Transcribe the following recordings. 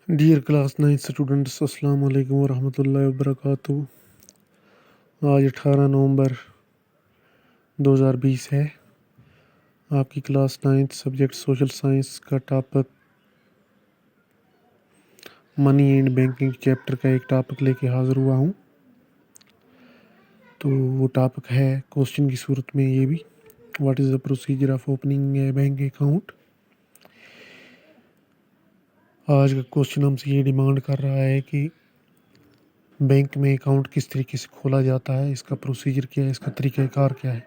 Dear class 9 students, السلام علیکم ورحمۃ اللہ وبرکاتہ۔ آج 18 نومبر 2020 ہے۔ آپ کی کلاس 9 سبجیکٹ سوشل سائنس کا topic money and banking chapter کا ایک ٹاپک لے کے حاضر ہوا ہوں۔ تو وہ ٹاپک ہے کوشچن کی صورت میں یہ بھی، what is the procedure of opening a bank account. آج کا کوشچن ہم سے یہ ڈیمانڈ کر رہا ہے کہ بینک میں اکاؤنٹ کس طریقے سے کھولا جاتا ہے، اس کا پروسیجر کیا ہے، اس کا طریقہ کار کیا ہے۔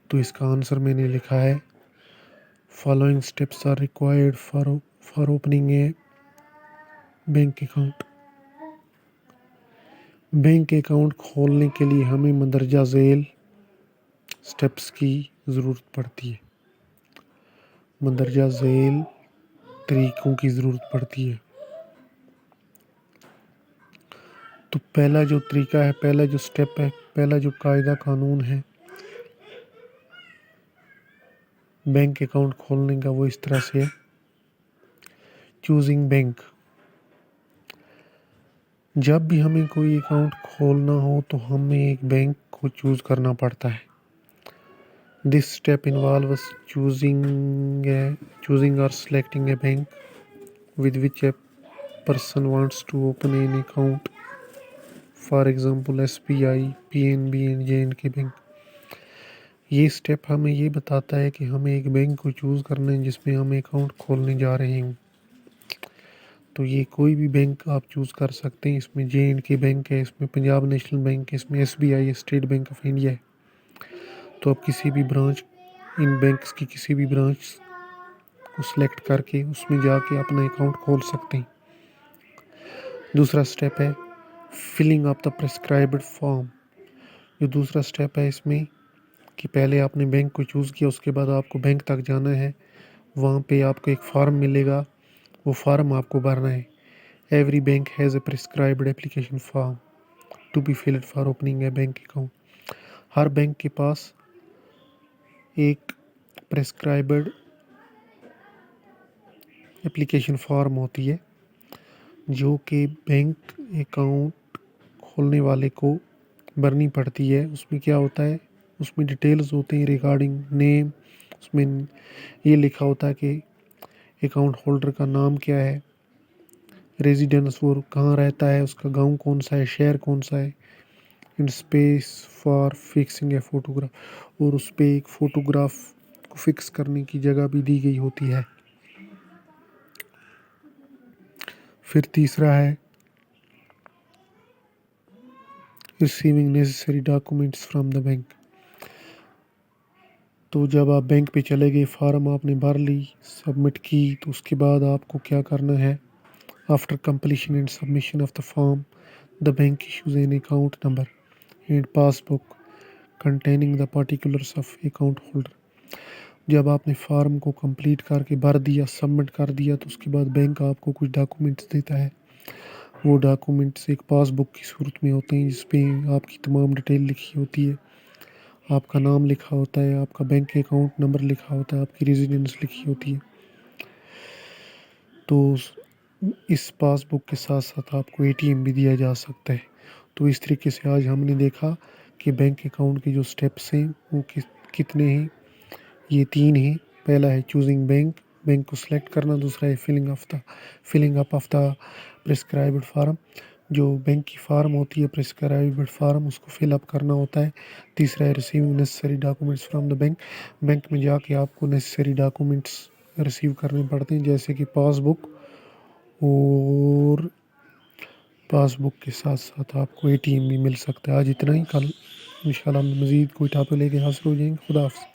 تو اس کا آنسر میں نے لکھا ہے، following steps are required for opening a bank account. Bank account کھولنے کے لیے ہمیں مندرجہ ذیل اسٹیپس کی ضرورت پڑتی ہے، مندرجہ ذیل طریقوں کی ضرورت پڑتی ہے۔ تو پہلا جو طریقہ ہے، پہلا جو سٹیپ ہے، پہلا جو قاعدہ قانون ہے بینک اکاؤنٹ کھولنے کا، وہ اس طرح سے ہے، چوزنگ بینک۔ جب بھی ہمیں کوئی اکاؤنٹ کھولنا ہو تو ہمیں ایک بینک کو چوز کرنا پڑتا ہے۔ This step involves choosing or selecting a bank with which a person wants to open an account, for example SBI, PNB and J&K bank. یہ اسٹیپ ہمیں یہ بتاتا ہے کہ ہمیں ایک بینک کو چوز کرنا ہے جس میں ہم اکاؤنٹ کھولنے جا رہے ہوں۔ تو یہ کوئی بھی بینک آپ چوز کر سکتے ہیں، اس میں J&K بینک ہے، اس میں پنجاب نیشنل بینک ہے، اس میں SBI state bank of India ہے۔ تو آپ کسی بھی برانچ، ان بینکس کی کسی بھی برانچ کو سلیکٹ کر کے اس میں جا کے اپنا اکاؤنٹ کھول سکتے ہیں۔ دوسرا سٹیپ ہے فلنگ اپ دا پرسکرائبڈ فارم۔ جو دوسرا سٹیپ ہے اس میں کہ پہلے آپ نے بینک کو چوز کیا، اس کے بعد آپ کو بینک تک جانا ہے، وہاں پہ آپ کو ایک فارم ملے گا، وہ فارم آپ کو بھرنا ہے۔ Every bank has a prescribed application form to be filled for opening a bank account. ہر بینک کے پاس ایک پرسکرائبڈ اپلیکیشن فارم ہوتی ہے جو کہ بینک اکاؤنٹ کھولنے والے کو بھرنی پڑتی ہے۔ اس میں کیا ہوتا ہے، اس میں ڈیٹیلز ہوتے ہیں ریگارڈنگ نیم، اس میں یہ لکھا ہوتا ہے کہ اکاؤنٹ ہولڈر کا نام کیا ہے، ریزیڈنس وہ کہاں رہتا ہے، اس کا گاؤں کون سا ہے، شہر کون سا ہے، and space for fixing a photograph, اور اس پہ ایک فوٹوگراف کو فکس کرنے کی جگہ بھی دی گئی ہوتی ہے۔ پھر تیسرا ہے receiving necessary documents from the bank. تو جب آپ بینک پہ چلے گئے، فارم آپ نے بھر لی، سبمٹ کی، تو اس کے بعد آپ کو کیا کرنا ہے، after completion and submission of the form the bank issues an account number and pass book containing the particulars of account holder. جب آپ نے فارم کو کمپلیٹ کر کے بھر دیا، سبمٹ کر دیا، تو اس کے بعد بینک آپ کو کچھ ڈاکومنٹس دیتا ہے۔ وہ ڈاکومنٹس ایک پاس بک کی صورت میں ہوتے ہیں جس پہ آپ کی تمام ڈیٹیل لکھی ہوتی ہے، آپ کا نام لکھا ہوتا ہے، آپ کا بینک اکاؤنٹ نمبر لکھا ہوتا ہے، آپ کی ریزیڈنس لکھی ہوتی ہے۔ تو اس پاس بک کے ساتھ ساتھ آپ کو ATM بھی دیا جا سکتا ہے۔ تو اس طریقے سے آج ہم نے دیکھا کہ بینک اکاؤنٹ کے جو سٹیپس ہیں وہ کتنے ہیں، یہ 3 ہیں۔ پہلا ہے چوزنگ بینک، بینک کو سلیکٹ کرنا، دوسرا ہے filling up of the prescribed form, جو بینک کی فارم ہوتی ہے پرسکرائبڈ فارم، اس کو فل اپ کرنا ہوتا ہے۔ تیسرا ہے receiving necessary documents from the bank, bank میں جا کے آپ کو نیسیسری ڈاکومنٹس ریسیو کرنے پڑتے ہیں، جیسے کہ پاس بک، اور پاس بک کے ساتھ ساتھ آپ کو ATM بھی مل سکتا ہے۔ آج اتنا ہی، کل انشاءاللہ مزید کوئی ٹاپک لے کے حاصل ہو جائیں گے۔ خدا حافظ۔